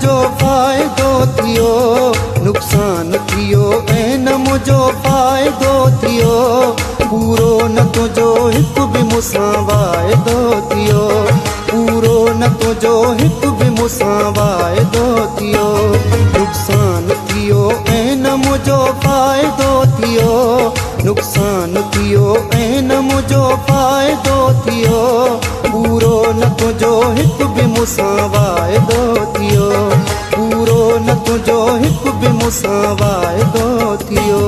मुझो फ़ाइदो थियो, नुक़सान थियो ऐं न मुझो फ़ाइदो थियो। पूरो न तुंहिंजो हिकु बि मूंसां वाइदो थियो, पूरो न तुंहिंजो हिकु बि मूंसां वाइदो थियो। नुक़सान थियो ऐं न मुझो फ़ाइदो थियो, नुक़सान थियो ऐं न मुझो फ़ाइदो थियो। पूरो न तुंहिंजो हिकु बि मूंसां वाइदो थियो, पूरो न तुंहिंजो हिकु बि मूंसां वाइदो थियो।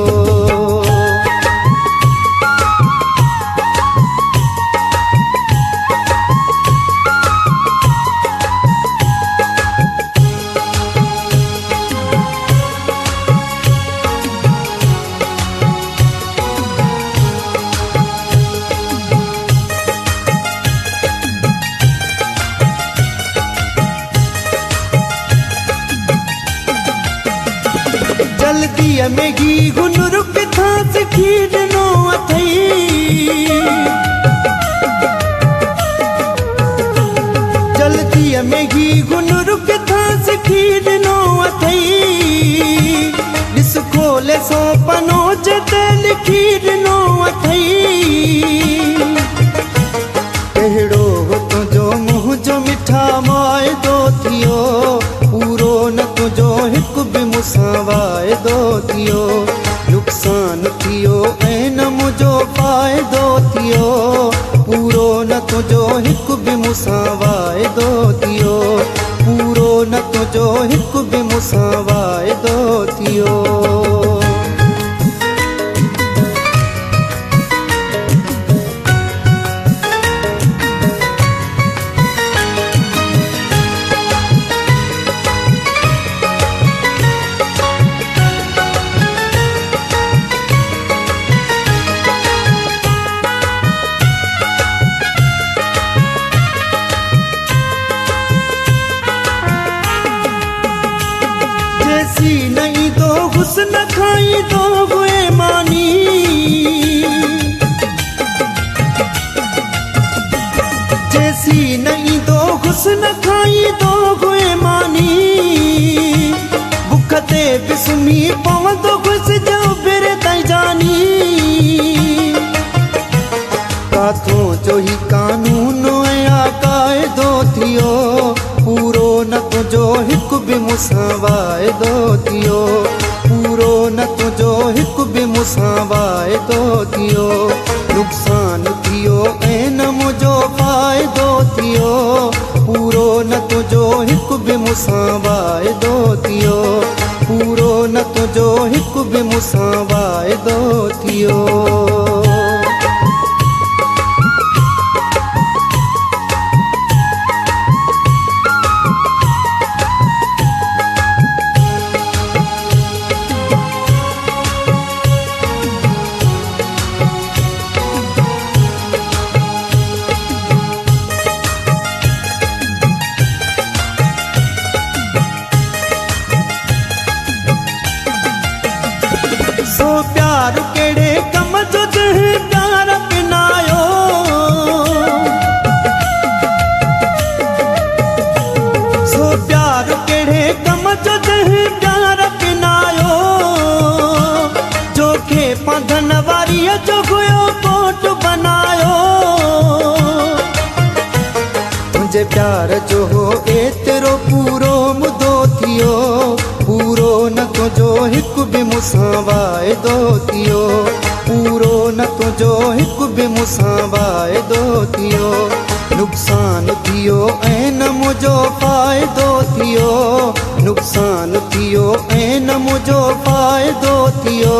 जल्दीअ में घी गुनर किथां सिखी ॾिनो अथई, जल्दीअ में घी गुनर किथां सिखी ॾिनो अथई। ॾिस खोले सो पनो जिते लिखी ॾिनो अथई। कहिड़ो तुंहिंजो मुंहुं जो मिठा वाइदो थियो, पूरो न तुंहिंजो हिकु बि मूंसां वाइदो थियो। नुक़सान थियो ऐं न मुझो फ़ाइदो थियो, पूरो न तुंहिंजो हिकु बि मूंसां वाइदो थियो, पूरो न तुंहिंजो हिकु बि मूंसां वाइदो थियो। जैसी नहीं तो हुस्न खाई तो हुए मानी, जैसी नहीं तो हुस्न खाई तो हुए मानी। बुख ते बि सुम्ही पवंदो घुस जो बिर ताईं जानी। काथों जो ही कानून ऐं क़ाइदो थियो, पूरो न तुंहिंजो हिकु बि मूंसां वाइदो थियो, पूरो न तुंहिंजो हिकु बि मूंसां वाइदो थियो। नुक़सान थियो ऐं न मुझो फ़ाइदो थियो, पूरो न तुंहिंजो हिकु बि मूंसां वाइदो थियो, पूरो न तुंहिंजो हिकु बि मूंसां वाइदो थियो। सो प्यार केड़े कम जो दिल प्यार पिनायो, सो प्यार केड़े कम जो दिल प्यार पिनायो। जो खे पंधन वारीअ जो हुयो कोट बनायो। तुंहिंजे प्यार जो हो एतिरो पूरो मुदो थियो, पूरो न तुंहिंजो हिकु बि मूंसां वाइदो थियो, पूरो न तुंहिंजो हिकु बि मूंसां वाइदो थियो। नुक़सान थियो ऐं न मुझो फ़ाइदो थियो, नुक़सान थियो ऐं न मुझो फ़ाइदो थियो।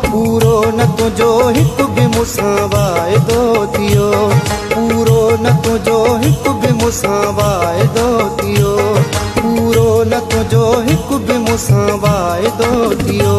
पूरो न तुंहिंजो हिकु बि मूंसां वाइदो थियो, पूरो न तुंहिंजो हिकु बि मूंसां वाइदो थियो, पूरो न तुंहिंजो हिकु बि मूंसां वाइदो थियो।